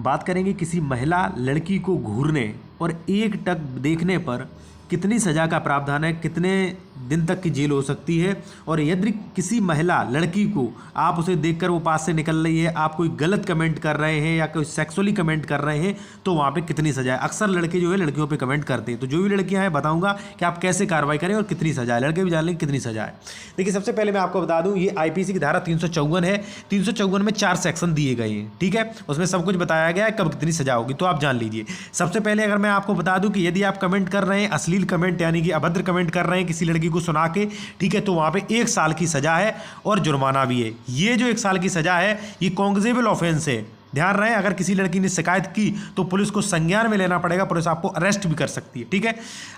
बात करेंगे किसी महिला लड़की को घूरने और एकटक देखने पर कितनी सज़ा का प्रावधान है, कितने दिन तक की जेल हो सकती है, और यदि किसी महिला लड़की को आप उसे देखकर वो पास से निकल रही है, आप कोई गलत कमेंट कर रहे हैं या कोई सेक्सुअली कमेंट कर रहे हैं तो वहाँ पे कितनी सज़ा है। अक्सर लड़के जो है लड़कियों पे कमेंट करते हैं, तो जो भी लड़कियाँ हैं बताऊँगा कि आप कैसे कार्रवाई करें और कितनी सज़ा है। लड़के भी जान लें कितनी सज़ा है। देखिए, सबसे पहले मैं आपको बता दूँ, ये IPC की धारा 354 है। 354 में 4 सेक्शन दिए गए हैं, ठीक है। उसमें सब कुछ बताया गया है कब कितनी सज़ा होगी, तो आप जान लीजिए। सबसे पहले अगर मैं आपको बता दूँ कि यदि आप कमेंट कर रहे हैं अश्लील कमेंट यानी कि अभद्र कमेंट कर रहे हैं किसी लड़की को सुना के, ठीक है, तो वहां पे 1 साल की सजा है और जुर्माना भी है। ये जो 1 साल की सजा है ये कॉग्निजेबल ऑफेंस है। ध्यान रहे, अगर किसी लड़की ने शिकायत की तो पुलिस को संज्ञान में लेना पड़ेगा, पुलिस आपको अरेस्ट भी कर सकती है, ठीक है।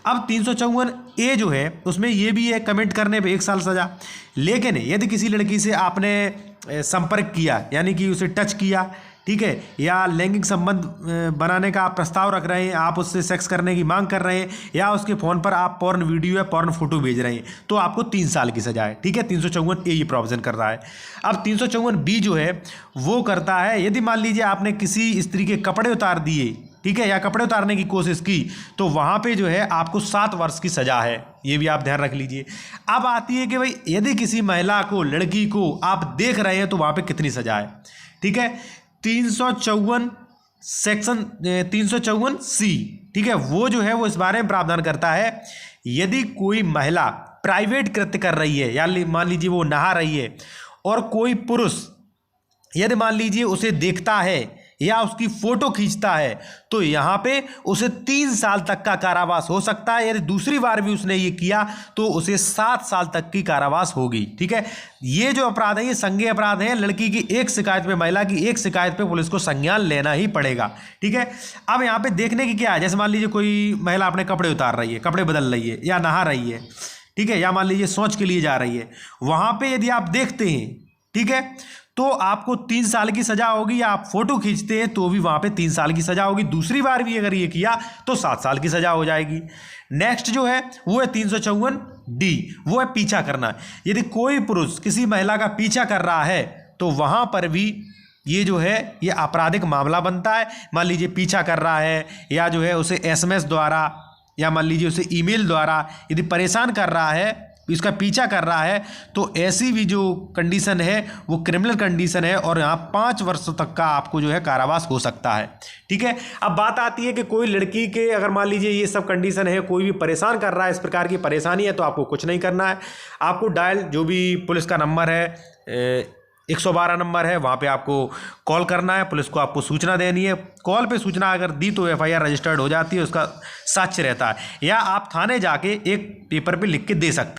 अब 354A जो है उसमें ये भी है कमेंट करने पे 1 साल सजा। लेकिन यदि किसी लड़की से आपने संपर्क किया यानी कि उसे टच किया, ठीक है, या लैंगिक संबंध बनाने का आप प्रस्ताव रख रहे हैं, आप उससे सेक्स करने की मांग कर रहे हैं, या उसके फ़ोन पर आप पॉर्न वीडियो या पॉर्न फोटो भेज रहे हैं, तो आपको 3 साल की सजा है, ठीक है। 354A ये प्रोविजन कर रहा है। अब 354B जो है वो करता है यदि मान लीजिए आपने किसी स्त्री के कपड़े उतार दिए, ठीक है, या कपड़े उतारने की कोशिश की, तो वहाँ पे जो है आपको 7 वर्ष की सजा है। ये भी आप ध्यान रख लीजिए। अब आती है कि भाई यदि किसी महिला को, लड़की को आप देख रहे हैं तो वहाँ पे कितनी सजा है, ठीक है। 354 सेक्शन 354C, ठीक है, वो जो है वो इस बारे में प्रावधान करता है यदि कोई महिला प्राइवेट कृत्य कर रही है, या मान लीजिए वो नहा रही है और कोई पुरुष यदि मान लीजिए उसे देखता है या उसकी फोटो खींचता है, तो यहाँ पे उसे 3 साल तक का कारावास हो सकता है। यदि दूसरी बार भी उसने ये किया तो उसे 7 साल तक की कारावास होगी, ठीक है। ये जो अपराध है ये संज्ञेय अपराध है। लड़की की एक शिकायत पे, महिला की एक शिकायत पे पुलिस को संज्ञान लेना ही पड़ेगा, ठीक है। अब यहाँ पे देखने की क्या है, जैसे मान लीजिए कोई महिला अपने कपड़े उतार रही है, कपड़े बदल रही है, या नहा रही है, ठीक है, या मान लीजिए शौच के लिए जा रही है, वहाँ पे यदि आप देखते हैं, ठीक है, तो आपको 3 साल की सजा होगी, या आप फोटो खींचते हैं तो भी वहां पे 3 साल की सजा होगी। दूसरी बार भी अगर ये किया तो 7 साल की सजा हो जाएगी। नेक्स्ट जो है वो है 354D, वो है पीछा करना। यदि कोई पुरुष किसी महिला का पीछा कर रहा है तो वहां पर भी ये जो है ये आपराधिक मामला बनता है। मान लीजिए पीछा कर रहा है, या जो है उसे SMS द्वारा, या मान लीजिए उसे ईमेल द्वारा यदि परेशान कर रहा है, इसका पीछा कर रहा है, तो ऐसी भी जो कंडीशन है वो क्रिमिनल कंडीशन है, और यहाँ 5 वर्षों तक का आपको जो है कारावास हो सकता है, ठीक है। अब बात आती है कि कोई लड़की के अगर मान लीजिए ये सब कंडीशन है, कोई भी परेशान कर रहा है, इस प्रकार की परेशानी है, तो आपको कुछ नहीं करना है। आपको डायल जो भी पुलिस का नंबर है 112 नंबर है, वहाँ पे आपको कॉल करना है, पुलिस को आपको सूचना देनी है। कॉल पे सूचना अगर दी तो FIR रजिस्टर्ड हो जाती है, उसका साक्ष्य रहता है, या आप थाने जाके एक पेपर पे लिख के दे सकते हैं।